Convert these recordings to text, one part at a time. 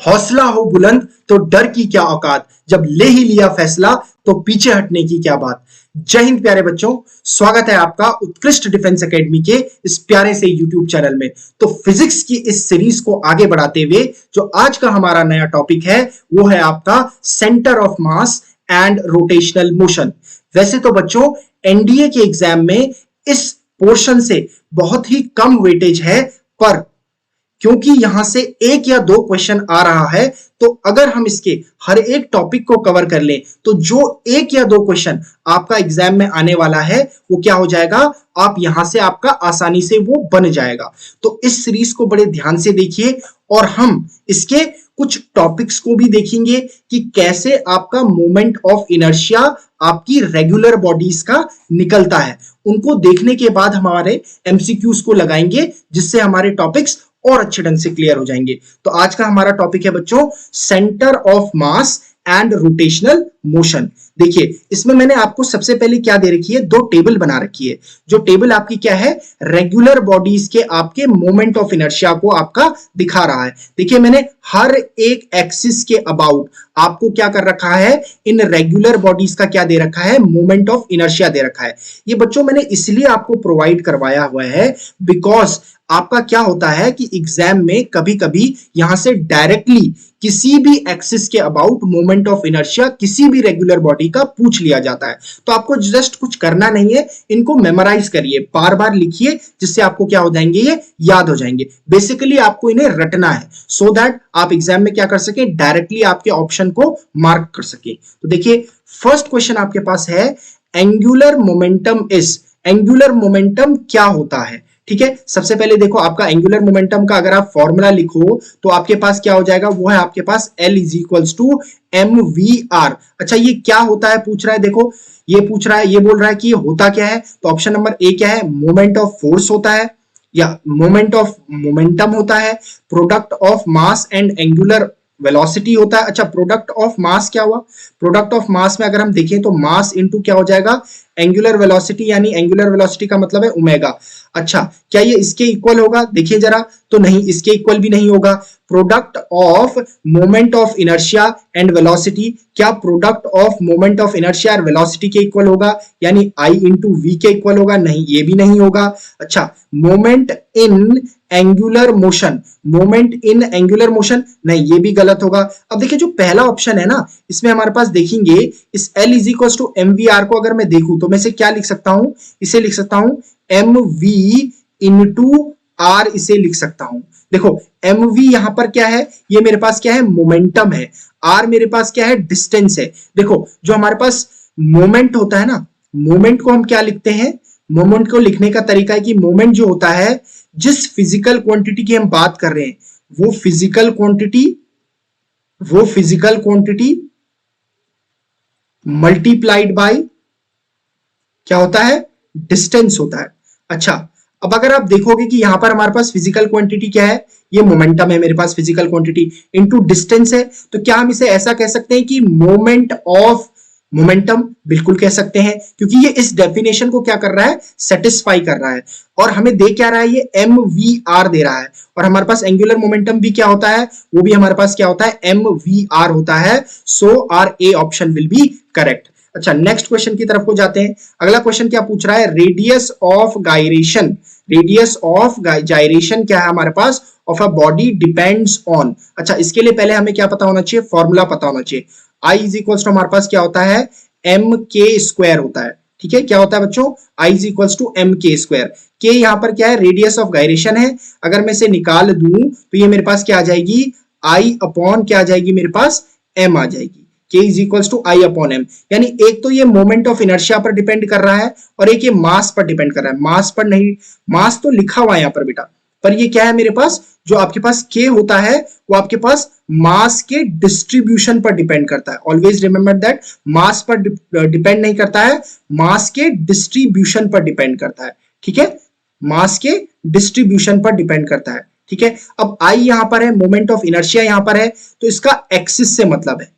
हौसला हो बुलंद तो डर की क्या औकात, जब ले ही लिया फैसला तो पीछे हटने की क्या बात। जय हिंद प्यारे बच्चों, स्वागत है आपका उत्कृष्ट डिफेंस एकेडमी के इस प्यारे से यूट्यूब चैनल में। तो फिजिक्स की इस सीरीज को आगे बढ़ाते हुए जो आज का हमारा नया टॉपिक है वो है आपका centre of mass and rotational motion. वैसे तो बच्चों एनडीए के एग्जाम में इस पोर्शन से बहुत ही कम वेटेज है, पर क्योंकि यहां से एक या दो क्वेश्चन आ रहा है तो अगर हम इसके हर एक टॉपिक को कवर कर लें तो जो एक या दो क्वेश्चन आपका एग्जाम में आने वाला है वो क्या हो जाएगा, आप यहां से आपका आसानी से वो बन जाएगा। तो इस सीरीज को बड़े ध्यान से देखिए और हम इसके कुछ टॉपिक्स को भी देखेंगे कि कैसे आपका मोमेंट ऑफ इनर्शिया आपकी रेगुलर बॉडीज का निकलता है। उनको देखने के बाद हमारे एमसीक्यूज को लगाएंगे जिससे हमारे टॉपिक्स और अच्छे ढंग से क्लियर हो जाएंगे। तो आज का हमारा टॉपिक है बच्चों centre of mass and rotational motion. देखिए इसमें मैंने आपको सबसे पहले क्या दे रखी है, दो टेबल बना रखी है। जो टेबल आपकी क्या है, रेगुलर बॉडीज के आपके मोमेंट ऑफ इनर्शिया को आपका दिखा रहा है। देखिए मैंने हर एक एक्सिस के अबाउट आपको क्या कर रखा है, इन रेगुलर बॉडीज का क्या दे रखा है, मोमेंट ऑफ इनर्शिया दे रखा है। ये बच्चों मैंने इसलिए आपको प्रोवाइड करवाया हुआ है बिकॉज आपका क्या होता है कि एग्जाम में कभी कभी यहां से डायरेक्टली किसी भी एक्सिस के अबाउट मोमेंट ऑफ इनर्शिया किसी भी रेगुलर बॉडी का पूछ लिया जाता है। तो आपको जस्ट कुछ करना नहीं है, इनको मेमोराइज करिए, बार बार लिखिए जिससे आपको क्या हो जाएंगे, ये याद हो जाएंगे। बेसिकली आपको इन्हें रटना है सो दैट आप एग्जाम में क्या कर सके, डायरेक्टली आपके ऑप्शन को मार्क कर सके। तो देखिए फर्स्ट क्वेश्चन आपके पास है angular momentum is, angular momentum क्या होता है। ठीक है, सबसे पहले देखो आपका एंगुलर मोमेंटम का अगर आप फॉर्मूला लिखो तो आपके पास क्या हो जाएगा, वो है आपके पास L is equals to mvr। अच्छा ये क्या होता है पूछ रहा है, देखो ये पूछ रहा है, ये बोल रहा है कि ये होता क्या है। तो ऑप्शन नंबर ए क्या है, मोमेंट ऑफ फोर्स होता है या मोमेंट ऑफ मोमेंटम होता है, product of mass and angular velocity होता है। अच्छा प्रोडक्ट ऑफ मास क्या हुआ, प्रोडक्ट ऑफ मास में अगर हम देखें तो मास इनटू क्या हो जाएगा, एंगुलर वेलोसिटी, यानी एंगुलर वेलोसिटी का मतलब है ओमेगा। अच्छा क्या ये इसके इक्वल होगा, देखिए जरा, तो नहीं, इसके इक्वल भी नहीं होगा। Product of moment of inertia and velocity, क्या product of moment of inertia और वेलोसिटी के इक्वल होगा, यानी I इंटू वी के इक्वल होगा, नहीं ये भी नहीं होगा। अच्छा moment in angular motion, moment in angular motion, नहीं ये भी गलत होगा। अब देखिए जो पहला ऑप्शन है ना, इसमें हमारे पास देखेंगे इस L is equal to mvr को अगर मैं देखूं तो मैं इसे क्या लिख सकता हूं, इसे लिख सकता हूं mv इनटू r, इसे लिख सकता हूं। देखो mv यहां पर क्या है, ये मेरे पास क्या है, मोमेंटम है, r मेरे पास क्या है, डिस्टेंस है। देखो जो हमारे पास मोमेंट होता है ना, मोमेंट को हम क्या लिखते हैं, मोमेंट को लिखने का तरीका है कि मोमेंट जो होता है, जिस फिजिकल क्वांटिटी की हम बात कर रहे हैं वो फिजिकल क्वांटिटी मल्टीप्लाइड बाय क्या होता है, डिस्टेंस होता है। अच्छा अब अगर आप देखोगे कि यहां पर हमारे पास फिजिकल क्वांटिटी क्या है, ये मोमेंटम है मेरे पास, फिजिकल क्वांटिटी इनटू डिस्टेंस है, तो क्या हम इसे ऐसा कह सकते हैं कि मोमेंट ऑफ मोमेंटम, बिल्कुल कह सकते हैं, क्योंकि ये इस डेफिनेशन को क्या कर रहा है, सेटिस्फाई कर रहा है। और हमें दे क्या रहा है, ये mvr दे रहा है, और हमारे पास एंगुलर मोमेंटम भी क्या होता है, वो भी हमारे पास क्या होता है, mvr होता है। So our A option will be correct. अच्छा नेक्स्ट क्वेश्चन की तरफ को जाते हैं। अगला क्वेश्चन क्या पूछ रहा है, radius of gyration, radius of gyration क्या है हमारे पास, of a body depends on. अच्छा इसके लिए पहले हमें क्या पता होना चाहिए, फॉर्मूला पता होना चाहिए। I इज इक्वल टू हमारे पास क्या होता है, एम के स्क्वायर होता है। ठीक है, क्या होता है बच्चों, I is equal to M K square. के यहाँ पर क्या है, रेडियस ऑफ गायरेशन है, अगर मैं इसे निकाल दूं तो ये मेरे पास क्या आ जाएगी, I अपॉन क्या आ जाएगी, मेरे पास m आ जाएगी। K is equal to I upon m, यानी एक तो ये मोमेंट ऑफ इनर्शिया पर डिपेंड कर रहा है और एक ये मास पर डिपेंड कर रहा है। मास पर नहीं, मास तो लिखा हुआ है यहाँ पर बेटा, पर ये क्या है मेरे पास, जो आपके पास K होता है वो आपके पास मास के डिस्ट्रीब्यूशन पर डिपेंड करता है। ऑलवेज रिमेंबर दैट, मास पर डिपेंड नहीं करता है, मास के डिस्ट्रीब्यूशन पर डिपेंड करता है। ठीक है, मास के डिस्ट्रीब्यूशन पर डिपेंड करता है। ठीक है, अब I यहां पर है, मोमेंट ऑफ इनर्शिया यहां पर है, तो इसका एक्सिस से मतलब है,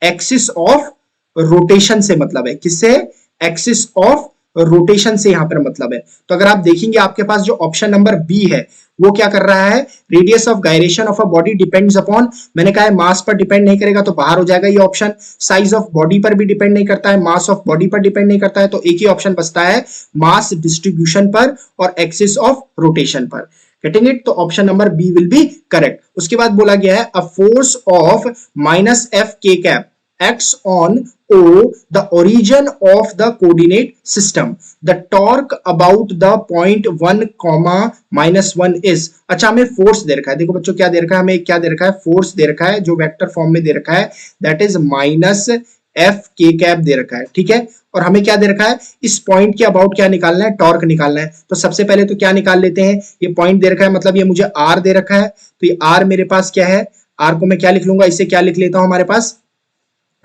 एक्सिस ऑफ रोटेशन से मतलब है, किससे, एक्सिस ऑफ रोटेशन से यहां पर मतलब है। तो अगर आप देखेंगे आपके पास जो ऑप्शन नंबर बी है वो क्या कर रहा है, radius of gyration of a body depends upon, मैंने कहा है मास पर डिपेंड नहीं करेगा तो बाहर हो जाएगा ये ऑप्शन, साइज ऑफ बॉडी पर भी डिपेंड नहीं करता है, मास ऑफ बॉडी पर डिपेंड नहीं करता है, तो एक ही ऑप्शन बचता है मास डिस्ट्रीब्यूशन पर और एक्सिस ऑफ रोटेशन पर। Getting it? तो option number B will be correct. उसके बाद बोला गया है a force of minus F के cap acts on O, the origin of the coordinate system. The torque about the point 1, -1 is. अच्छा हमें फोर्स दे रखा है, देखो बच्चों क्या दे रखा है, हमें क्या दे रखा है, फोर्स दे रखा है जो वेक्टर फॉर्म में दे रखा है, दैट इज माइनस एफ के कैप दे रखा है, ठीक है। और हमें क्या दे रखा है, इस पॉइंट के अबाउट क्या निकालना है, टॉर्क निकालना है। तो सबसे पहले तो क्या निकाल लेते हैं, ये पॉइंट दे रखा है मतलब ये मुझे आर दे रखा है, तो ये आर मेरे पास क्या है, आर को मैं क्या लिख लूंगा, इसे क्या लिख लेता हूं, हमारे पास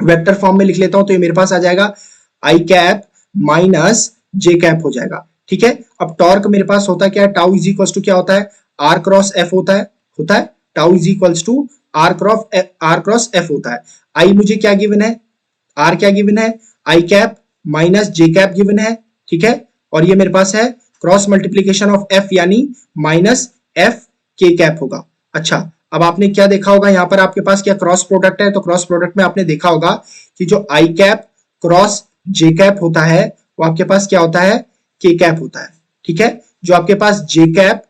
वेक्टर फॉर्म में लिख लेता हूं, तो ये मेरे पास आ जाएगा आई कैप माइनस जे कैप हो जाएगा, ठीक है। अब टॉर्क मेरे पास होता क्या है, टाउ इज इक्वल्स टू क्या होता है, आर क्रॉस एफ होता है tau is equals to r cross F होता है। आई मुझे क्या गिवन है, आर क्या गिवन है, आई कैप माइनस जे कैप गिवन है, ठीक है। और ये मेरे पास है क्रॉस मल्टीप्लीकेशन ऑफ एफ यानी माइनस एफ के कैप होगा। अच्छा अब आपने क्या देखा होगा, यहां पर आपके पास क्या क्रॉस प्रोडक्ट है, तो क्रॉस प्रोडक्ट में आपने देखा होगा कि जो आई कैप क्रॉस जे कैप होता है वो आपके पास क्या होता है, के कैप होता है, ठीक है। जो आपके पास जे कैप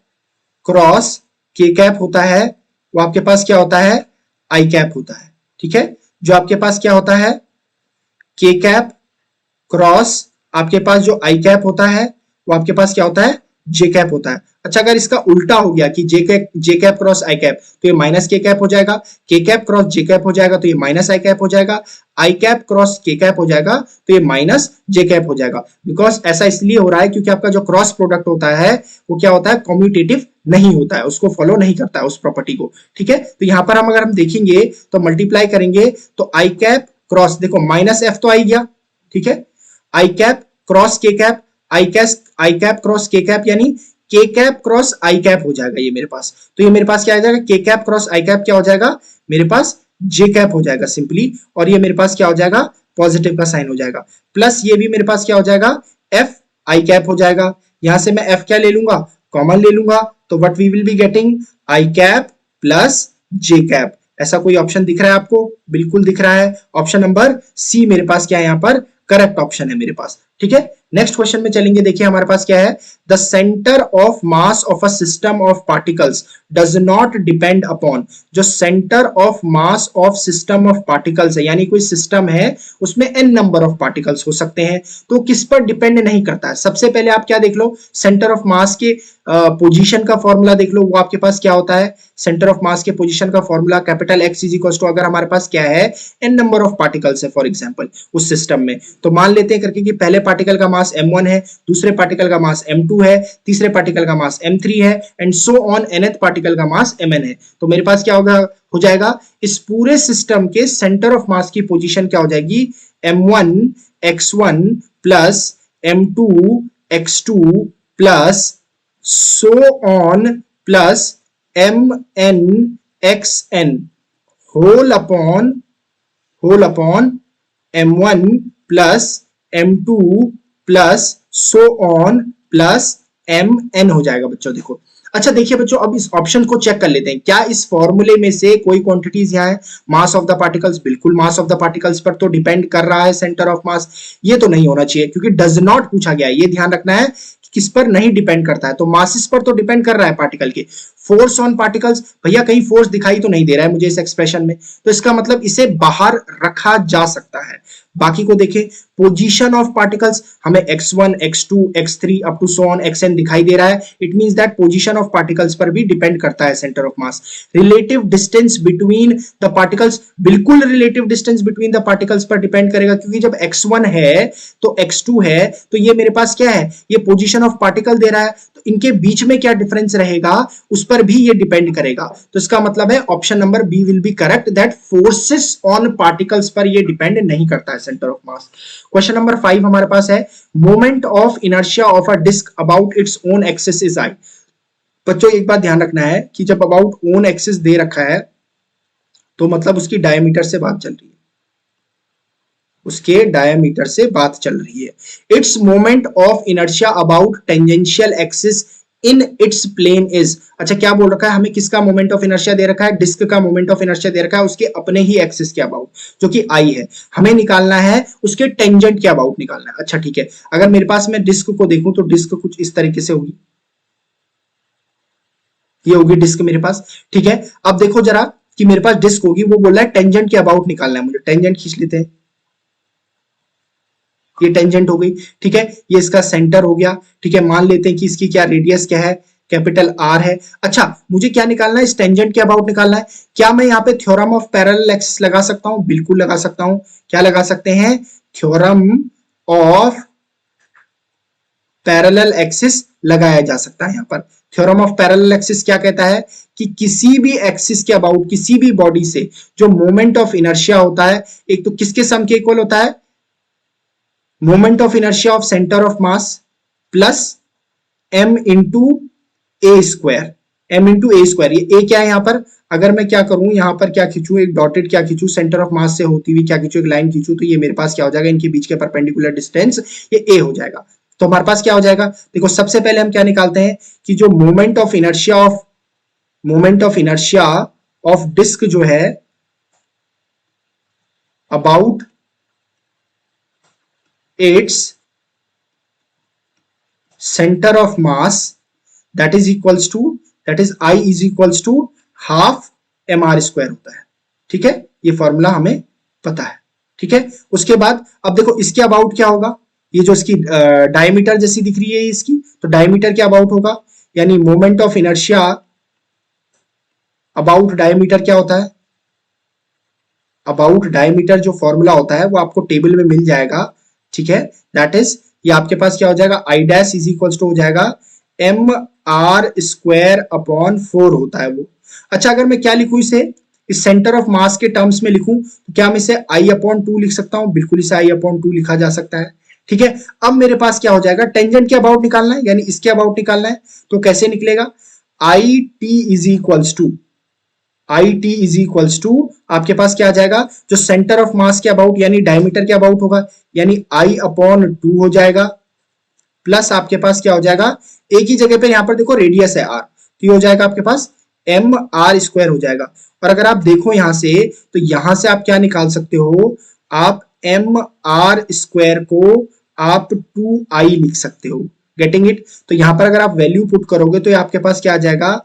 क्रॉस के कैप होता है वो आपके पास क्या होता है, आई कैप होता है, ठीक है। जो आपके पास क्या होता है, के कैप क्रॉस आपके पास जो आई कैप होता है वो आपके पास क्या होता है, जे कैप होता है। अच्छा अगर इसका उल्टा हो गया कि जे कैप क्रॉस आई कैप तो ये माइनस के कैप हो जाएगा, के कैप क्रॉस जे कैप हो जाएगा तो ये माइनस आई कैप हो जाएगा, आई कैप क्रॉस के कैप हो जाएगा तो ये माइनस जे कैप हो जाएगा। बिकॉज ऐसा इसलिए हो रहा है क्योंकि आपका जो क्रॉस प्रोडक्ट होता है वो क्या होता है, कम्यूटेटिव नहीं होता है, उसको फॉलो नहीं करता है उस प्रॉपर्टी को, ठीक है। तो यहां पर अगर हम देखेंगे तो मल्टीप्लाई करेंगे तो आई कैप क्रॉस, देखो माइनस एफ तो आई गया, ठीक है, आई कैप क्रॉस के कैप, आई कैप क्रॉस के कैप यानी के कैप क्रॉस आई कैप हो जाएगा ये मेरे पास। तो ये मेरे पास क्या आ जाएगा, के कैप क्रॉस आई कैप क्या हो जाएगा, मेरे पास जे कैप हो जाएगा सिंपली, और ये मेरे पास क्या हो जाएगा, पॉजिटिव का साइन हो जाएगा, प्लस ये भी मेरे पास क्या हो जाएगा, एफ आई कैप हो जाएगा। यहां से मैं एफ क्या ले लूंगा, कॉमन ले लूंगा, तो what we will be getting I cap plus J cap. ऐसा कोई ऑप्शन दिख रहा है आपको, बिल्कुल दिख रहा है, ऑप्शन नंबर सी मेरे पास क्या है, यहां पर करेक्ट ऑप्शन है मेरे पास, ठीक है। नेक्स्ट क्वेश्चन में चलेंगे, देखिए हमारे पास क्या है, the centre of mass of a system of particles does not depend upon, जो centre of mass of system of particles है, यानी कोई सिस्टम है उसमें एन नंबर ऑफ पार्टिकल्स हो सकते हैं, तो किस पर डिपेंड नहीं करता है। सबसे पहले आप क्या देख लो, सेंटर ऑफ मास के पोजीशन का फॉर्मूला देख लो, वो आपके पास क्या होता है, सेंटर ऑफ मास के पोजीशन का formula capital X is equal to, अगर हमारे पास क्या है, एन नंबर ऑफ पार्टिकल्स है फॉर एग्जांपल उस सिस्टम में, तो मान लेते हैं करके कि पहले पार्टिकल का मास m1 है, दूसरे पार्टिकल का मास m2 है, तीसरे पार्टिकल का मास m3 है, and so on nth particle का मास mn है। तो मेरे पास क्या होगा, हो जाएगा इस पूरे सिस्टम के सेंटर ऑफ मास की पोजीशन क्या हो जाएगी, m1 x1 plus m2 x2 plus so on plus mn xn whole upon m1 plus m2 plus so on plus mn हो जाएगा बच्चों। देखो अच्छा देखिए बच्चों, अब इस ऑप्शन को चेक कर लेते हैं, क्या इस फॉर्मूले में से कोई क्वांटिटीज यहाँ है, मास ऑफ द पार्टिकल्स, बिल्कुल मास ऑफ द पार्टिकल्स पर तो डिपेंड कर रहा है सेंटर ऑफ मास, ये तो नहीं होना चाहिए क्योंकि डज नॉट पूछा गया है, ये ध्यान रखना है किस पर नहीं डिपेंड करता है, तो मासिस पर तो डिपेंड कर रहा है पार्टिकल के। फोर्स ऑन पार्टिकल्स, भैया कहीं फोर्स दिखाई तो नहीं दे रहा है मुझे इस एक्सप्रेशन में, तो इसका मतलब इसे बाहर रखा जा सकता है। बाकी को देखें, पोजीशन ऑफ पार्टिकल्स हमें x1 x2 x3 up to so on xn दिखाई दे रहा है, it means that position of particles पर भी डिपेंड करता है centre of mass. Relative distance between the particles, बिल्कुल relative distance between the particles पर डिपेंड करेगा, क्योंकि जब x1 है तो x2 है, तो ये मेरे पास क्या है, ये पोजीशन ऑफ पार्टिकल दे रहा है, तो इनके बीच में क्या डिफरेंस रहेगा उस पर भी ये डिपेंड करेगा। तो इसका मतलब है option number B will be correct, that forces on particles पर ये डिपेंड नहीं करता है centre of mass. Question number 5 हमारे पास है, moment of inertia of a disc about its own axis is I. बच्चों एक बात ध्यान रखना है कि जब अबाउट ओन एक्सिस दे रखा है तो मतलब उसकी डायमीटर से बात चल रही है, उसके डायमीटर से बात चल रही है। Its moment of inertia about tangential axis in its plane is, अच्छा क्या बोल रखा है हमें, किसका मोमेंट ऑफ इनर्शिया दे रखा है, डिस्क का मोमेंट ऑफ इनर्शिया दे रखा है उसके अपने ही एक्सिस के अबाउट, जो कि आई है, हमें निकालना है उसके टेंजेंट के अबाउट निकालना है। अच्छा ठीक है, अगर मेरे पास मैं डिस्क को देखूं तो डिस्क कुछ इस तरीके से होगी, ये होगी डिस्क मेरे पास, ठीक है। अब देखो जरा कि मेरे पास डिस्क होगी, वो बोल रहा है टेंजेंट के अबाउट निकालना है मुझे, टेंजेंट खींच लेते हैं, ये टेंजेंट हो गई, ठीक है, ये इसका सेंटर हो गया, ठीक है। मान लेते हैं कि इसकी क्या रेडियस क्या है, कैपिटल आर है। अच्छा मुझे क्या निकालना है, इस टेंजेंट के अबाउट निकालना है। क्या मैं यहाँ पे थ्योरम ऑफ पैरेलल एक्सिस लगा सकता हूं, बिल्कुल लगा सकता हूं। क्या लगा सकते हैं, थ्योरम ऑफ पैरेलल एक्सिस लगाया जा सकता है। यहाँ पर थ्योरम ऑफ पैरेलल एक्सिस क्या कहता है कि किसी भी एक्सिस के अबाउट, किसी भी बॉडी से जो मोमेंट ऑफ इनर्शिया होता है, एक तो किसके सम के इक्वल होता है, moment of inertia of centre of mass plus m into A square, m into A square. ये a क्या है यहाँ पर, अगर मैं क्या करूं यहाँ पर क्या खींचू, एक डॉटेड क्या खींचू, सेंटर ऑफ मास से होती हुई क्या खींचू, एक लाइन खींचू, तो ये मेरे पास क्या हो जाएगा, इनके बीच के परपेंडिकुलर डिस्टेंस ये a हो जाएगा। तो हमारे पास क्या हो जाएगा, देखो सबसे पहले हम क्या निकालते हैं कि जो moment of inertia of disc जो है about its center of mass, that is I is equals to half mr square होता है, ठीक है। ये फॉर्मूला हमें पता है, ठीक है। उसके बाद अब देखो इसके अबाउट क्या होगा, ये जो इसकी डायमीटर जैसी दिख रही है इसकी, तो डायमीटर के अबाउट होगा, यानी moment of inertia about diameter क्या होता है, अबाउट डायमीटर जो फॉर्मूला होता है वो आपको टेबल में मिल जाएगा, ठीक है। दैट इज ये आपके पास क्या हो जाएगा, I dash is equals to हो जाएगा एम आर स्क्वायर अपॉन 4 होता है वो। अच्छा अगर मैं क्या लिखूं इसे, इस सेंटर ऑफ मास के टर्म्स में लिखूं तो क्या मैं इसे आई अपॉन 2 लिख सकता हूं, बिल्कुल इसे आई अपॉन 2 लिखा जा सकता है, ठीक है। अब मेरे पास क्या हो जाएगा, टेंजेंट के अबाउट निकालना है, यानी इसके अबाउट निकालना है, तो कैसे निकलेगा, I T is equals to, I T is equals to आपके पास क्या आ जाएगा, जो सेंटर ऑफ मास के अबाउट यानी डायमीटर के अबाउट होगा, यानी आई अपॉन 2 हो जाएगा, प्लस आपके पास क्या हो जाएगा, एक ही जगह पे यहां पर देखो रेडियस है आर, तो ये हो जाएगा आपके पास एम आर स्क्वायर हो जाएगा। और अगर आप देखो यहां से, तो यहां से आप क्या निकाल सकते हो, आप एम आर स्क्वायर को आप 2i लिख सकते हो, गेटिंग इट। तो यहां पर अगर आप वैल्यू पुट करोगे तो आपके पास क्या आ जाएगा,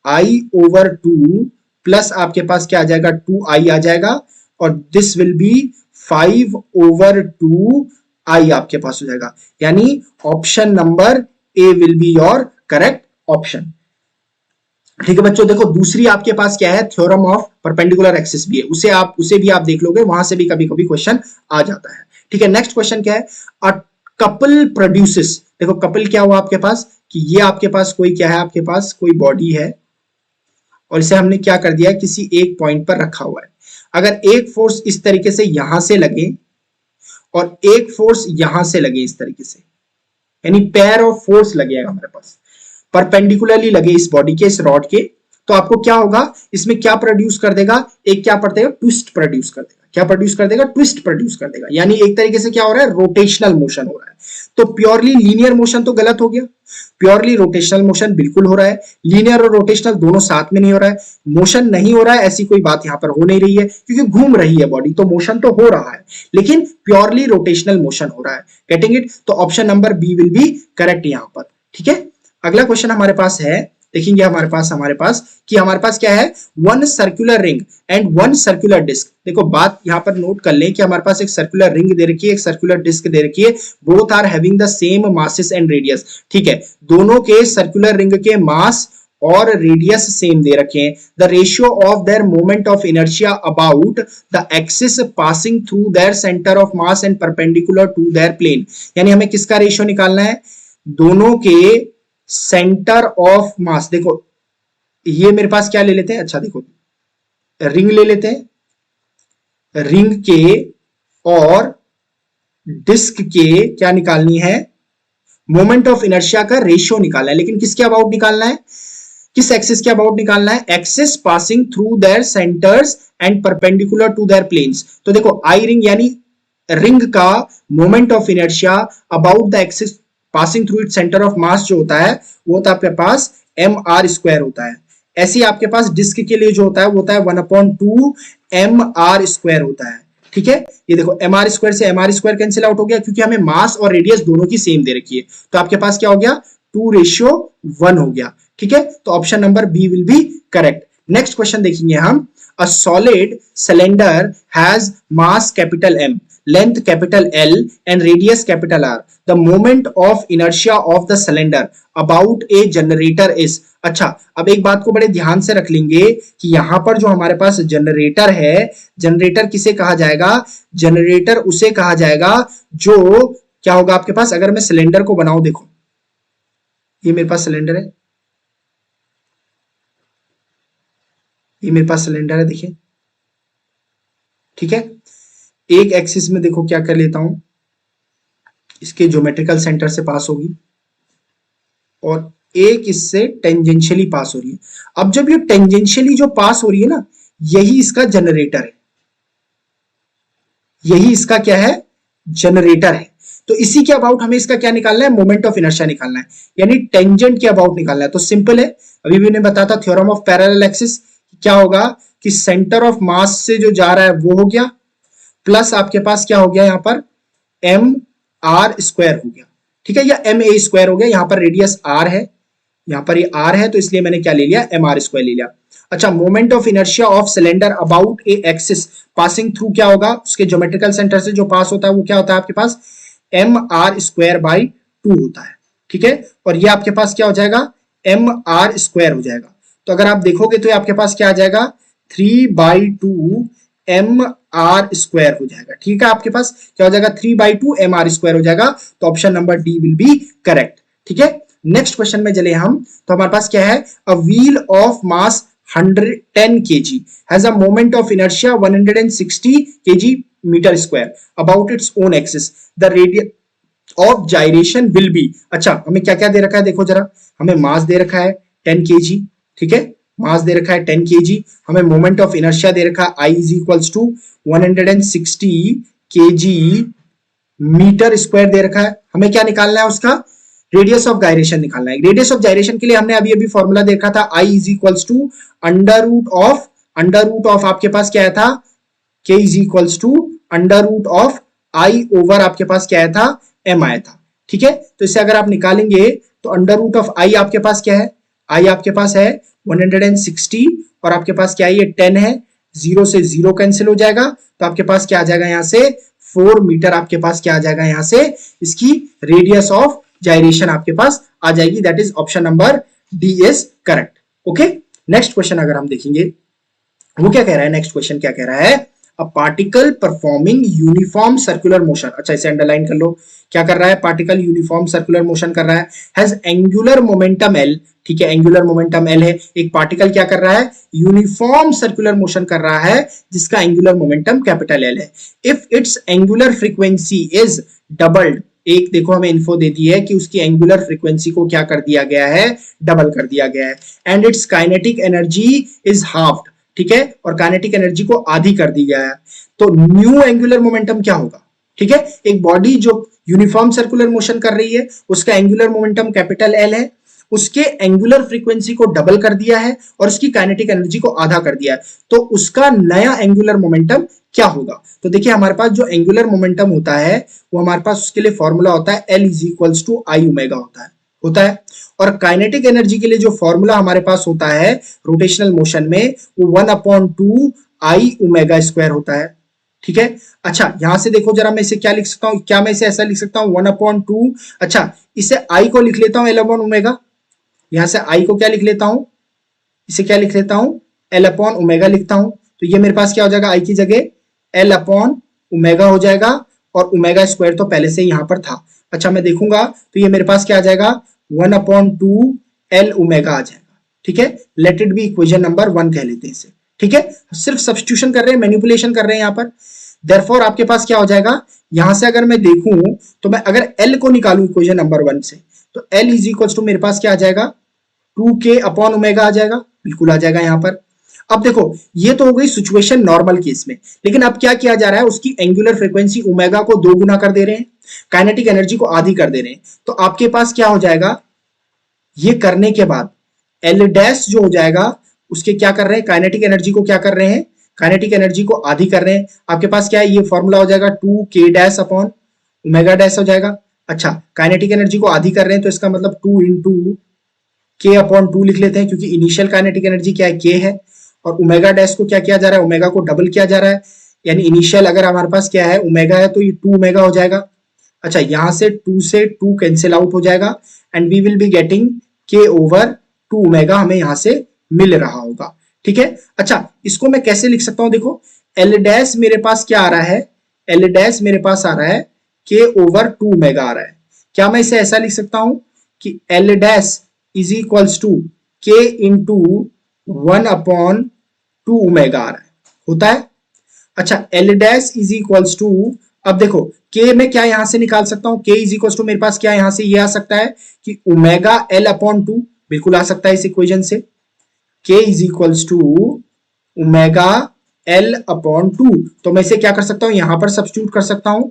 आई ओवर 2 प्लस आपके पास क्या आ जाएगा, 2i आ जाएगा, और this will be 5 over 2i आपके पास हो जाएगा, यानी option number A will be your correct option, ठीक है बच्चों। देखो दूसरी आपके पास क्या है, थ्योरम ऑफ परपेंडिकुलर एक्सिस भी है, उसे भी आप देख लोगे, वहां से भी कभी कभी क्वेश्चन आ जाता है, ठीक है। नेक्स्ट क्वेश्चन क्या है, अ कपल प्रोड्यूसेस, देखो कपल क्या हुआ आपके पास, कि ये आपके पास कोई क्या है, आपके पास कोई बॉडी है और इसे हमने क्या कर दिया, किसी एक पॉइंट पर रखा हुआ है। अगर एक फोर्स इस तरीके से यहां से लगे और एक फोर्स यहां से लगे इस तरीके से, यानी पेयर ऑफ फोर्स लगेगा हमारे पास, परपेंडिकुलरली लगे इस बॉडी के, इस रॉड के, तो आपको क्या होगा, इसमें क्या प्रोड्यूस कर देगा, एक क्या पड़ेगा, ट्विस्ट प्रोड्यूस कर देगा, क्या प्रोड्यूस कर देगा, ट्विस्ट प्रोड्यूस कर देगा, यानी एक तरीके से क्या हो रहा है, रोटेशनल मोशन हो रहा है। तो प्योरली लीनियर मोशन तो गलत हो गया, प्योरली रोटेशनल मोशन बिल्कुल हो रहा है, लीनियर और रोटेशनल दोनों साथ में नहीं हो रहा है, मोशन नहीं हो रहा है ऐसी कोई बात यहां पर हो नहीं रही है, क्योंकि घूम रही है बॉडी, तो मोशन तो हो रहा है, लेकिन प्योरली रोटेशनल मोशन हो रहा है, गेटिंग इट। तो option number B will be correct यहां पर, ठीक है। अगला क्वेश्चन हमारे पास है, देखेंगे हमारे पास कि हमारे पास क्या है, one circular ring and one circular disc. देखो बात यहां पर नोट कर लें कि हमारे पास एक सर्कुलर रिंग दे रखी है, एक सर्कुलर डिस्क दे रखी है, both are having the same masses and radius, ठीक है। दोनों के सर्कुलर रिंग के मास और रेडियस सेम दे रखे हैं। The ratio of their moment of inertia about the axis passing through their centre of mass and perpendicular to their plane, यानी हमें किसका रेशियो निकालना है, दोनों के सेंटर ऑफ मास। देखो ये मेरे पास क्या ले लेते हैं, अच्छा देखो रिंग ले लेते हैं, रिंग के और डिस्क के क्या निकालनी है, मोमेंट ऑफ इनर्शिया का रेशियो निकालना है, लेकिन किसके अबाउट निकालना है, किस एक्सिस के अबाउट निकालना है, axis passing through their centres and perpendicular to their planes. तो देखो आई रिंग यानी रिंग का moment of inertia about the axis passing through it centre of mass जो होता है वो होता है आपके पास mr² होता है। ऐसे ही आपके पास डिस्क के लिए जो होता है वो होता है 1/2 mr² होता है। ठीक है, ये देखो mr² से mr² कैंसिल आउट हो गया क्योंकि हमें मास और रेडियस दोनों की सेम दे रखी है, तो आपके पास क्या हो गया 2:1 हो गया। ठीक है, तो option number B will be correct. Next question देखेंगे हम। A solid cylinder has mass capital M, length capital L and radius capital R. The moment of inertia of the cylinder about a generator is। अच्छा, अब एक बात को बड़े ध्यान से रख लेंगे कि यहां पर जो हमारे पास जनरेटर है, जनरेटर किसे कहा जाएगा? जनरेटर उसे कहा जाएगा जो क्या होगा आपके पास, अगर मैं सिलेंडर को बनाऊं, देखो ये मेरे पास सिलेंडर है, ये मेरे पास सिलेंडर है, देखिए। ठीक है, एक एक्सिस में देखो क्या कर लेता हूं, इसके ज्योमेट्रिकल सेंटर से पास होगी और एक इससे टेंजेंशियली पास हो रही है। अब जब ये टेंजेंशियली जो पास हो रही है ना, यही इसका जनरेटर है, यही इसका क्या है, जनरेटर है। तो इसी के अबाउट हमें इसका क्या निकालना है, मोमेंट ऑफ इनर्शिया निकालना है, यानी टेंजेंट के अबाउट निकालना है। तो सिंपल है, अभी भी ने बताया था थ्योरम ऑफ पैरेलल एक्सिस, क्या होगा कि सेंटर ऑफ मास से जो जा रहा है वो हो गया, प्लस आपके पास क्या हो गया यहाँ पर mr² हो गया। ठीक है, या ma² हो गया, यहाँ पर रेडियस r है, यहाँ पर ये r है, तो इसलिए मैंने क्या ले लिया, mr² ले लिया। अच्छा, moment of inertia of cylinder about A axis passing through क्या होगा, उसके ज्योमेट्रिकल सेंटर से जो पास होता है वो क्या होता है आपके पास mr²/2 होता है। ठीक है, और ये आपके पास क्या हो जाएगा, mr² हो जाएगा। तो अगर आप देखोगे तो ये आपके पास क्या आ जाएगा, 3/2 mr² हो जाएगा। ठीक है, आपके पास क्या हो जाएगा, 3/2 mr² हो जाएगा। तो option number D will be correct. ठीक है, नेक्स्ट क्वेश्चन में चले हम, तो हमारे पास क्या है, a wheel of mass 110 kg has a moment of inertia 160 kg meter square about its own axis. The radius of gyration will be। अच्छा, हमें क्या क्या दे रखा है, देखो जरा, हमें मास दे रखा है 10 kg। ठीक है, मास दे रखा है 10 kg, हमें मोमेंट ऑफ इनर्शिया दे रखा है I is equals to 160 kg metre square दे रखा है। हमें क्या निकालना है, उसका रेडियस ऑफ गायरेशन निकालना है। रेडियस ऑफ गायरेशन के लिए हमने अभी अभी फॉर्मूला देखा था, I is equals to under root of आपके पास क्या था, K is equals to under root of I over आपके पास क्या था, M आया था। ठीक है, तो इसे अगर आप निकालेंगे तो अंडर रूट ऑफ I आपके पास क्या है, I आपके पास है 160 और आपके पास क्या है, ये 10 है, 0 से 0 कैंसिल हो जाएगा, तो आपके पास क्या आ जाएगा, यहाँ से 4 मीटर आपके पास क्या आ जाएगा, यहाँ से इसकी रेडियस ऑफ जायरेशन आपके पास आ जाएगी। That is option number D is correct. Okay, next question अगर हम देखेंगे वो क्या कह रहा है, नेक्स्ट क्वेश्चन क्या कह रहा है, a particle performing uniform circular motion. अच्छा, इसे अंडरलाइन कर लो, क्या कर रहा है, पार्टिकल यूनिफॉर्म सर्कुलर मोशन कर रहा है, हैज एंगुलर मोमेंटम एल। ठीक है, एंगुलर मोमेंटम एल है, एक पार्टिकल क्या कर रहा है, यूनिफॉर्म सर्कुलर मोशन कर रहा है जिसका एंगुलर मोमेंटम कैपिटल एल है। If it's angular frequency is doubled, एक देखो हमें इन्फो दे दी है कि उसकी एंगुलर फ्रीक्वेंसी को क्या कर दिया गया है, डबल कर दिया गया है, and it's kinetic energy is halved. ठीक है, और काइनेटिक एनर्जी को आधी कर दी गया है, तो न्यू एंगुलर मोमेंटम क्या होगा। ठीक है, एक बॉडी जो यूनिफॉर्म सर्कुलर मोशन कर रही है उसका एंगुलर मोमेंटम कैपिटल एल है, उसके एंगुलर फ्रीक्वेंसी को डबल कर दिया है और उसकी काइनेटिक एनर्जी को आधा कर दिया है, तो उसका नया एंगुलर मोमेंटम क्या होगा। तो देखिए हमारे पास जो एंगुलर मोमेंटम होता है वो हमारे पास उसके लिए फॉर्मूला होता है L is equals to I omega होता है। और काइनेटिक एनर्जी के लिए जो फॉर्मूला हमारे पास होता है रोटेशनल मोशन में वो 1/2 आई ओमेगा स्क्वायर होता है। ठीक है, अच्छा यहां से देखो जरा, मैं इसे क्या लिख सकता हूं, क्या मैं इसे ऐसा लिख सकता हूं 1/2, अच्छा इसे आई को लिख लेता हूं L अपॉन ओमेगा, यहां से आई को क्या लिख लेता हूं, इसे क्या लिख लेता हूं L अपॉन ओमेगा लिखता हूं, तो ये मेरे पास क्या हो जाएगा, आई की जगह L अपॉन ओमेगा हो जाएगा और ओमेगा स्क्वायर तो पहले से यहां पर था। अच्छा मैं देखूंगा तो ये मेरे पास क्या आ जाएगा 1/2 L ओमेगा आ जाएगा। ठीक है, let it be equation number 1 कह लेते हैं इसे। ठीक है, सिर्फ सब्स्टिट्यूशन कर रहे हैं, मैनिपुलेशन कर रहे हैं यहाँ पर। देयरफॉर आपके पास क्या हो जाएगा, यहां से अगर मैं देखूं तो मैं अगर L को निकालूं इक्वेशन नंबर 1 से, तो L इज इक्वल टू मेरे पास क्या आ जाएगा 2K अपॉन ओमेगा आ जाएगा, बिल्कुल आ जाएगा यहाँ पर। अब देखो ये तो हो गई सिचुएशन नॉर्मल केस में, लेकिन अब क्या किया जा रहा है, उसकी एंगुलर फ्रीक्वेंसी ओमेगा को 2 गुना कर दे रहे हैं, काइनेटिक एनर्जी को आधी कर दे रहे हैं, तो आपके पास क्या हो जाएगा, ये करने के बाद एल डैश जो हो जाएगा उसके क्या कर रहे हैं, काइनेटिक एनर्जी को क्या कर रहे हैं, काइनेटिक एनर्जी को आधी कर रहे हैं। आपके पास क्या है, ये फॉर्मूला हो जाएगा 2k dash upon omega dash हो जाएगा। अच्छा, काइनेटिक एनर्जी को आधी कर रहे हैं तो इसका मतलब 2 इंटू के अपॉन 2 लिख लेते हैं, क्योंकि इनिशियल काइनेटिक एनर्जी क्या है, के है, और ओमेगा डैश को क्या किया जा रहा है, ओमेगा को डबल किया जा रहा है, यानी इनिशियल अगर हमारे पास क्या है ओमेगा है तो ये 2 ओमेगा हो जाएगा। अच्छा, यहां से 2 कैंसिल आउट हो जाएगा and we will be getting K over 2 omega हमें यहां से मिल रहा होगा। ठीक है। अच्छा, इसको मैं कैसे लिख सकता हूं, देखो एल डैश मेरे पास क्या आ रहा है, एल डैश मेरे पास आ रहा है के ओवर 2 ओमेगा आ रहा है। क्या मैं इसे ऐसा लिख सकता हूं कि L dash is equals to K into 1 upon 2 omega आ रहा है, होता है। अच्छा, L dash is equals to, अब देखो के में क्या यहां से निकाल सकता हूं, के इज इक्वल्स टू मेरे पास क्या यहां से ये आ सकता है कि ओमेगा एल अपॉन 2, बिल्कुल आ सकता है इस इक्वेशन से। K is equals to omega L upon 2, तो मैं इसे क्या कर सकता हूं, यहां पर सब्स्टिट्यूट कर सकता हूं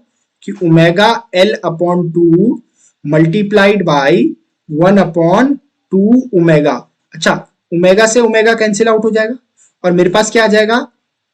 कि omega L upon 2 multiplied by 1 upon 2 omega. अच्छा, ओमेगा से ओमेगा कैंसिल आउट हो जाएगा और मेरे पास क्या आ जाएगा,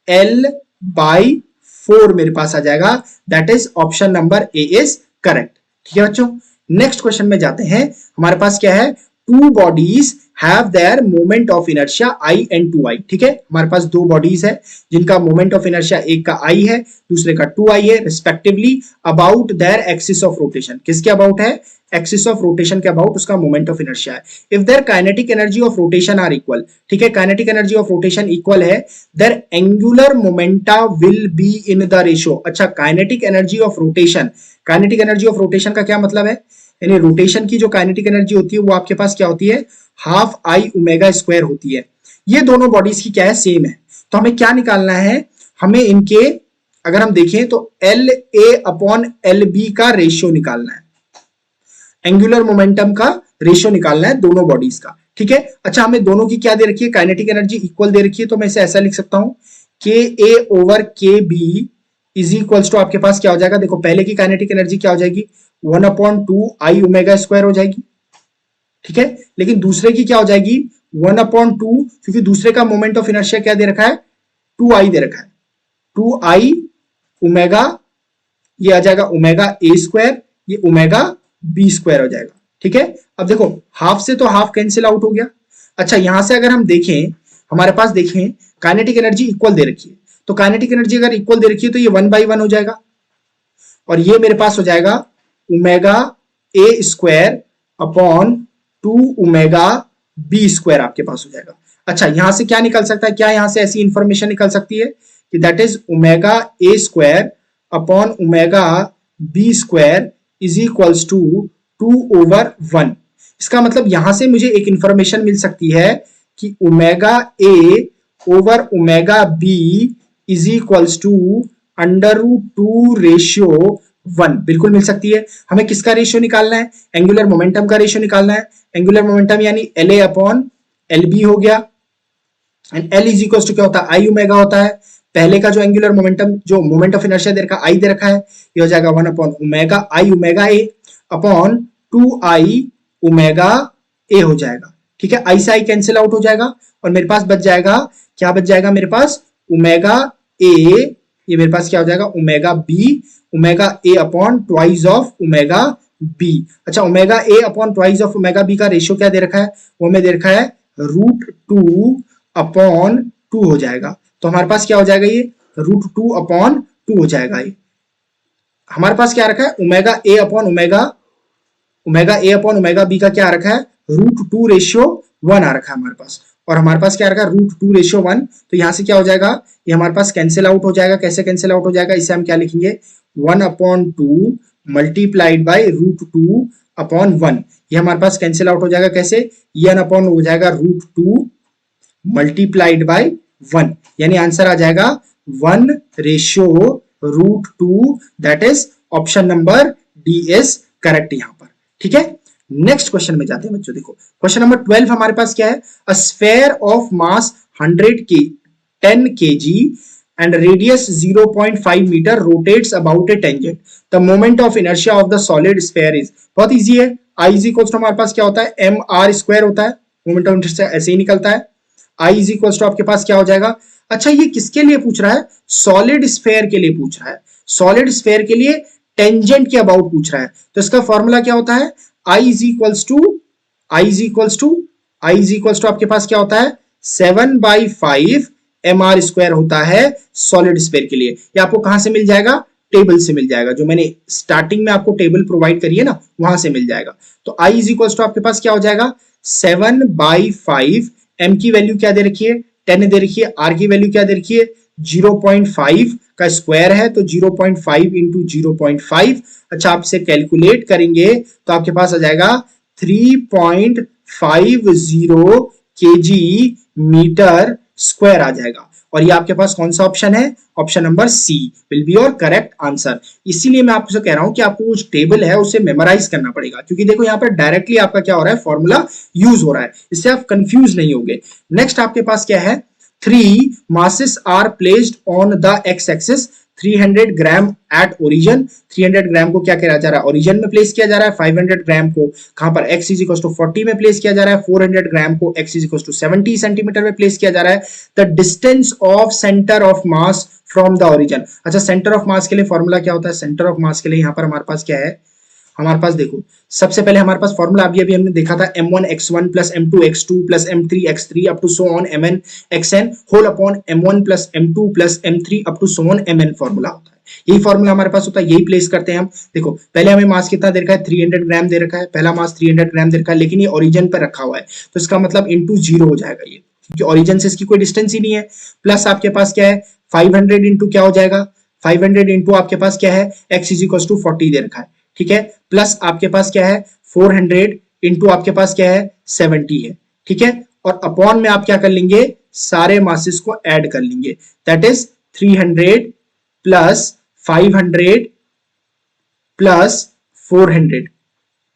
एल बाई 4 मेरे पास आ जाएगा। That is option number A is correct. ठीक है बच्चों, नेक्स्ट क्वेश्चन में जाते हैं। हमारे पास क्या है, two bodies have their moment of inertia I and 2i। ठीक है, हमारे पास दो बॉडीज है जिनका मोमेंट ऑफ इनर्शिया, एक का i है दूसरे का 2i है respectively, about their axis of rotation. किसके अबाउट है, एक्सिस ऑफ रोटेशन के अबाउट उसका मोमेंट ऑफ इनर्शिया है। If their kinetic energy of rotation are equal, ठीक है, kinetic energy of rotation equal है, their angular momenta will be in the ratio. अच्छा, kinetic energy of rotation, kinetic energy of rotation का क्या मतलब है, यानी रोटेशन की जो काइनेटिक एनर्जी होती है वो आपके पास क्या होती है, हाफ आई ओमेगा स्क्वायर होती है। ये दोनों बॉडीज की क्या है, सेम है। तो हमें क्या निकालना है, हमें इनके अगर हम देखें तो L A upon L B का रेशियो निकालना है, एंगुलर मोमेंटम का रेशियो निकालना है दोनों बॉडीज का। ठीक है। अच्छा, हमें दोनों की क्या दे रखी है, काइनेटिक एनर्जी इक्वल दे रखी है, तो मैं इसे ऐसा लिख सकता हूं के ए ओवर के बी इज इक्वल्स टू, आपके पास क्या हो जाएगा, देखो पहले की काइनेटिक एनर्जी क्या हो जाएगी, 1 अपॉन 2 आई ओमेगा स्क्वायर हो जाएगी। ठीक है, लेकिन दूसरे की क्या हो जाएगी, 1 अपॉन 2, क्योंकि दूसरे का मोमेंट ऑफ इनर्शिया क्या दे रखा है, 2i दे रखा है, 2i ओमेगा, ये आ जाएगा ओमेगा ए स्क्वायर, ये ओमेगा बी स्क्वायर हो जाएगा। ठीक है, अब देखो हाफ से तो हाफ कैंसिल आउट हो गया। अच्छा, यहां से अगर हम देखें, हमारे पास देखें काइनेटिक एनर्जी इक्वल दे रखी है, तो काइनेटिक एनर्जी अगर इक्वल दे रखी है तो ये 1/1 हो जाएगा और ये मेरे पास हो जाएगा omega A square upon 2 omega B square आपके पास हो जाएगा। अच्छा, यहां से क्या निकल सकता है, क्या यहां से ऐसी इंफॉर्मेशन निकल सकती है कि that is omega A square upon omega B square is equals to 2/1। इसका मतलब यहां से मुझे एक इंफॉर्मेशन मिल सकती है कि omega A over omega B is equals to √2 ratio 1, बिल्कुल मिल सकती है। हमें किसका रेशियो निकालना है, एंगुलर मोमेंटम का रेशियो निकालना है। एंगुलर मोमेंटम यानी L A upon L B हो गया, and L is equals to क्या होता है, आई ओमेगा होता है। पहले का जो एंगुलर मोमेंटम, जो मोमेंट ऑफ इनर्शिया दे रखा है, आई दे रखा है, ये हो जाएगा 1 upon omega I omega A upon 2i omega A हो जाएगा। ठीक है, आई से आई कैंसिल आउट हो जाएगा और मेरे पास बच जाएगा, क्या बच जाएगा मेरे पास, ओमेगा ए, ये मेरे पास क्या हो जाएगा, omega B, omega A upon twice of omega B. अच्छा, omega A upon twice of omega B का रेशियो क्या दे रखा है, वो हमें दे रखा है √2 अपॉन 2 हो जाएगा। तो हमारे पास क्या हो जाएगा, ये √2 अपॉन 2 हो जाएगा। ये हमारे पास क्या रखा है, omega A upon omega B का क्या रखा है, √2 रेशियो 1 आ रखा है हमारे पास, और हमारे पास क्या रखा है, √2 रेशियो 1। तो यहां से क्या हो जाएगा, ये हमारे पास कैंसिल आउट हो जाएगा। कैसे कैंसिल आउट हो जाएगा, इसे हम क्या लिखेंगे, 1 अपॉन 2 मल्टीप्लाइड बाई √2 अपॉन 1। ये हमारे पास कैंसिल आउट हो जाएगा कैसे, ये n अपॉन हो जाएगा √2 मल्टीप्लाइड बाई 1, यानी आंसर आ जाएगा 1 ratio √2। That is option number D is correct यहां पर। ठीक है, नेक्स्ट क्वेश्चन में जाते हैं बच्चों। देखो क्वेश्चन नंबर 12 हमारे पास क्या है, अ sphere of mass 10 kg and radius 0.5 meter rotates about a tangent. The moment of inertia of the solid sphere is, बहुत इजी है, I is equals to हमारे पास क्या होता है, एम आर स्क्वायर होता है, मोमेंट ऑफ इनर्शिया ऐसे ही निकलता है. I is equals to आपके पास क्या हो जाएगा. अच्छा ये किसके लिए पूछ रहा है, सॉलिड स्फेयर के लिए पूछ रहा है, सॉलिड स्फेयर के लिए टेंजेंट के अबाउट पूछ रहा है. तो इसका फॉर्मूला क्या होता है, I is equals to आपके पास क्या होता है, 7/5 mr स्क्वायर होता है सॉलिड स्फेयर के लिए. ये आपको कहां से मिल जाएगा, टेबल से मिल जाएगा, जो मैंने स्टार्टिंग में आपको टेबल प्रोवाइड करी है ना, वहां से मिल जाएगा. तो I is equals to आपके पास क्या हो जाएगा, 7/5, m की वैल्यू क्या दे रखी है, 10 दे रखी है, r की वैल्यू क्या दे रखी है, 0.5 का स्क्वायर है, तो 0.5 इंटू 0.5. अच्छा आप इसे कैलकुलेट करेंगे तो आपके पास आ जाएगा 3.50 kg मीटर स्क्वायर आ जाएगा. और ये आपके पास कौन सा ऑप्शन है, option number C will be your correct answer. इसीलिए मैं आपको कह रहा हूं कि आपको जो टेबल है उसे मेमोराइज करना पड़ेगा, क्योंकि देखो यहाँ पर डायरेक्टली आपका क्या हो रहा है, फॉर्मूला यूज हो रहा है, इससे आप कंफ्यूज नहीं होंगे. नेक्स्ट आपके पास क्या है, 3 masses are placed on the x axis, 300 gram at origin. 300 ग्राम को क्या किया जा रहा है, ओरिजिन में प्लेस किया जा रहा है. 500 ग्राम को कहां पर, x इज इक्वल टू 40 में प्लेस किया जा रहा है. 400 ग्राम को x is equal to 70 centimetre में प्लेस किया जा रहा है. The distance of centre of mass from the origin. अच्छा सेंटर ऑफ मास के लिए फॉर्मूला क्या होता है, सेंटर ऑफ मास के लिए यहां पर हमारे पास क्या है, हमारे पास देखो सबसे पहले हमारे पास फॉर्मूला अभी हमने देखा था, m1x1 plus m2 x2 plus m3 x3 up to so on mn xn whole upon m1 plus m2 plus m3 up to so on mn formula होता है. यही फॉर्मूला हमारे पास होता है, यही प्लेस करते हैं हम. देखो पहले हमें मास कितना दे रखा है, 300 ग्राम दे रखा है, पहला मास 300 ग्राम दे रखा है, लेकिन ये ओरिजिन पर रखा हुआ है, तो इसका मतलब इंटू 0 हो जाएगा ये, क्योंकि ओरिजिन से इसकी कोई डिस्टेंस ही नहीं है. प्लस आपके पास क्या है, 500 इंटू क्या हो जाएगा, 500 इंटू आपके पास क्या है, x इज इक्वल टू 40 दे रखा है, ठीक है. प्लस आपके पास क्या है, 400 इंटू आपके पास क्या है, 70 है, ठीक है. और अपॉन में आप क्या कर लेंगे, सारे मासेस को ऐड कर लेंगे, दैट इज 300 प्लस 500 प्लस 400,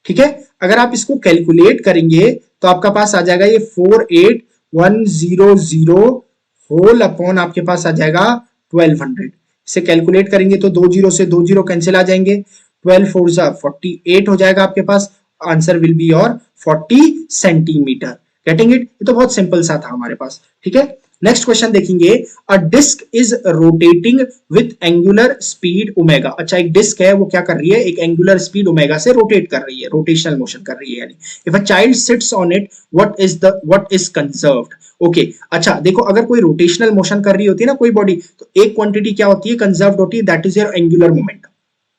ठीक है. अगर आप इसको कैलकुलेट करेंगे तो आपका पास आ जाएगा ये 48100 होल अपॉन आपके पास आ जाएगा 1200. इसे कैलकुलेट करेंगे तो 2 जीरो से 2 जीरो कैंसिल आ जाएंगे, 12 4 48 हो जाएगा आपके पास. Answer will be your 40 centimetre. Getting it, ये तो बहुत सिंपल सा था हमारे पास, ठीक है. नेक्स्ट क्वेश्चन देखेंगे, a disc is rotating with angular speed omega. अच्छा एक डिस्क है, वो क्या कर रही है, एक एंगुलर स्पीड ओमेगा से रोटेट कर रही है, रोटेशनल मोशन कर रही है. यानी if a child sits on it, what is conserved. Okay अच्छा देखो, अगर कोई रोटेशनल मोशन कर रही होती है ना कोई बॉडी, तो एक क्वांटिटी क्या होती है, कंजर्व्ड होती है, that is your angular momentum.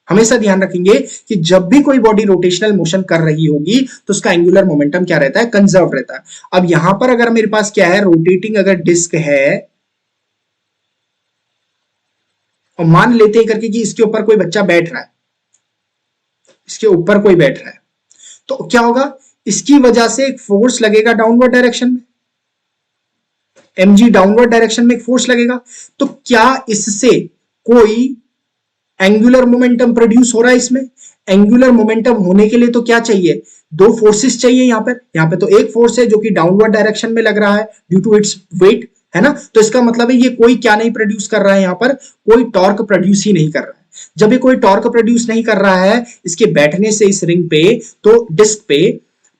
हमेशा ध्यान रखेंगे कि जब भी कोई बॉडी रोटेशनल मोशन कर रही होगी तो उसका एंगुलर मोमेंटम क्या रहता है, कंजर्व रहता है. अब यहां पर अगर मेरे पास क्या है, रोटेटिंग अगर डिस्क है, और मान लेते हैं करके कि इसके ऊपर कोई बच्चा बैठ रहा है, इसके ऊपर कोई बैठ रहा है, तो क्या होगा, इसकी वजह से एक फोर्स लगेगा डाउनवर्ड डायरेक्शन में, mg डाउनवर्ड डायरेक्शन में एक फोर्स लगेगा. तो क्या इससे कोई एंगुलर मोमेंटम प्रोड्यूस हो रहा है इसमें? एंगुलर मोमेंटम होने के लिए तो क्या चाहिए, दो फोर्सेस चाहिए. यहाँ पे तो एक फोर्स है जो कि डाउनवर्ड डायरेक्शन में लग रहा है ड्यू टू इट्स वेट, है ना. तो इसका मतलब है ये कोई क्या नहीं प्रोड्यूस कर रहा है, यहाँ पर कोई टॉर्क प्रोड्यूस ही नहीं कर रहा है. जब ये कोई टॉर्क प्रोड्यूस नहीं कर रहा है इसके बैठने से इस रिंग पे, तो डिस्क पे,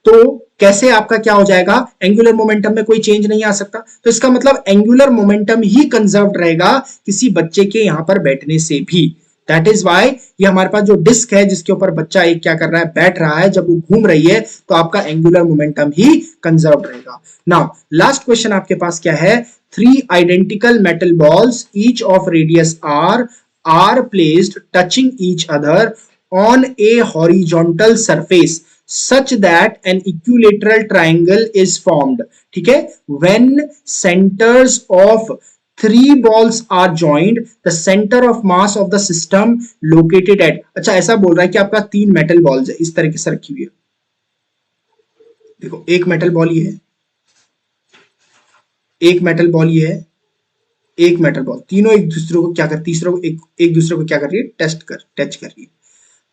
तो कैसे आपका क्या हो जाएगा, एंगुलर मोमेंटम में कोई चेंज नहीं आ सकता. तो इसका मतलब एंगुलर मोमेंटम ही कंजर्व रहेगा किसी बच्चे के यहां पर बैठने से भी. दैट इज वाई ये हमारे पास जो डिस्क है जिसके ऊपर बच्चा एक क्या कर रहा है, बैठ रहा है, जब वो घूम रही है तो आपका एंगुलर मोमेंटम ही कंजर्व रहेगा. नाउ लास्ट क्वेश्चन आपके पास क्या है, 3 identical metal balls each of radius R placed touching each other on a horizontal surface such that an equilateral triangle is formed. ठीक है, when centers of 3 balls are joined, the center of mass of the system located at. अच्छा ऐसा बोल रहा है कि आपका 3 metal balls है, इस तरीके से रखी हुई है. देखो एक मेटल बॉल ये है, एक मेटल बॉल ये है, एक मेटल बॉल, तीनों एक दूसरे को क्या कर, तीसरे को एक दूसरे को क्या कर रही है, टच कर रही है.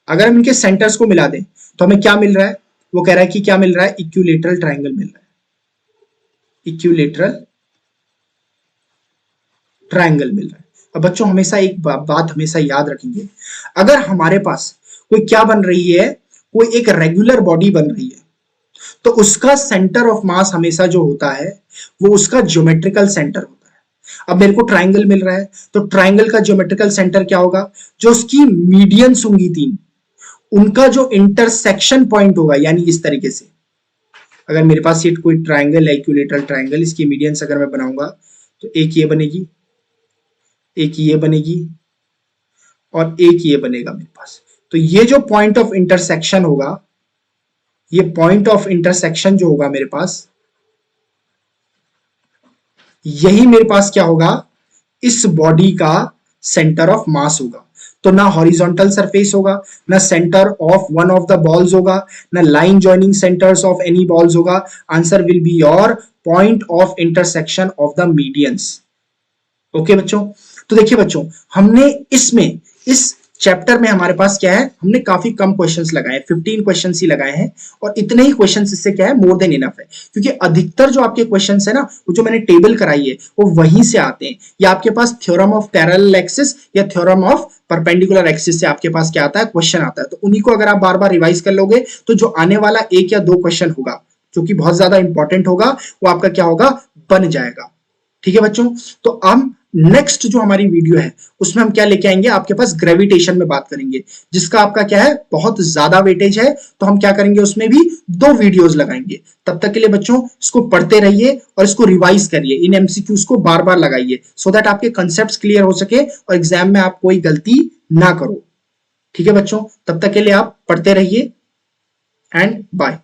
अगर हम इनके सेंटर्स को मिला दें तो हमें क्या मिल रहा है, वो कह रहा है कि क्या मिल रहा है, इक्विलेटरल ट्रायंगल मिल रहा है, इक्विलेटरल ट्रायंगल मिल रहा है. अब बच्चों हमेशा एक बात हमेशा याद रखेंगे, अगर हमारे पास कोई क्या बन रही है, कोई एक रेगुलर बॉडी बन रही है, तो उसका सेंटर ऑफ मास हमेशा जो होता है वो उसका ज्योमेट्रिकल सेंटर होता है। अब मेरे को ट्राइंगल मिल रहा है, तो ट्राइंगल का ज्योमेट्रिकल सेंटर क्या होगा, जो उसकी मीडियंस होंगी तीन, उनका जो इंटरसेक्शन पॉइंट होगा, यानी इस तरीके से अगर मेरे पास ये कोई ट्राइंगल है, इक्विलेटरल ट्राइंगल, इसकी मीडियंस अगर मैं बनाऊंगा तो एक ये बनेगी, एक ये बनेगी और एक ये बनेगा मेरे पास। तो ये जो पॉइंट ऑफ इंटरसेक्शन होगा, ये पॉइंट ऑफ इंटरसेक्शन जो होगा मेरे पास, यही मेरे पास क्या होगा, इस बॉडी का सेंटर ऑफ मास होगा। तो ना हॉरिजॉन्टल सरफेस होगा, ना centre of one of the balls होगा, ना line joining centres of any balls होगा। Answer will be your point of intersection of the medians. Okay बच्चों, तो देखिए बच्चों, हमने इसमें इस चैप्टर में हमारे पास क्या है, हमने काफी कम क्वेश्चंस लगाए, 15 क्वेश्चंस ही लगाए हैं, और इतने ही क्वेश्चंस इससे क्या है, मोर देन इनफ है, क्योंकि अधिकतर जो आपके क्वेश्चंस है ना, वो जो मैंने टेबल कराई है वो वहीं से आते हैं, या आपके पास थ्योरम ऑफ पैरेलल एक्सिस या थ्योरम ऑफ परपेंडिकुलर एक्सिस से आपके पास क्या आता है, क्वेश्चन आता है। तो उन्हीं को अगर आप बार बार रिवाइज कर लोगे तो जो आने वाला एक या दो क्वेश्चन होगा जो कि बहुत ज्यादा इंपॉर्टेंट होगा, वो आपका क्या होगा, बन जाएगा। ठीक है बच्चों, तो हम नेक्स्ट जो हमारी वीडियो है उसमें हम क्या लेके आएंगे, आपके पास ग्रेविटेशन में बात करेंगे, जिसका आपका क्या है, बहुत ज्यादा वेटेज है। तो हम क्या करेंगे, उसमें भी 2 वीडियोस लगाएंगे। तब तक के लिए बच्चों इसको पढ़ते रहिए और इसको रिवाइज करिए, इन एमसीक्यूज को बार बार लगाइए, सो दैट आपके कंसेप्ट क्लियर हो सके और एग्जाम में आप कोई गलती ना करो। ठीक है बच्चों, तब तक के लिए आप पढ़ते रहिए एंड बाय।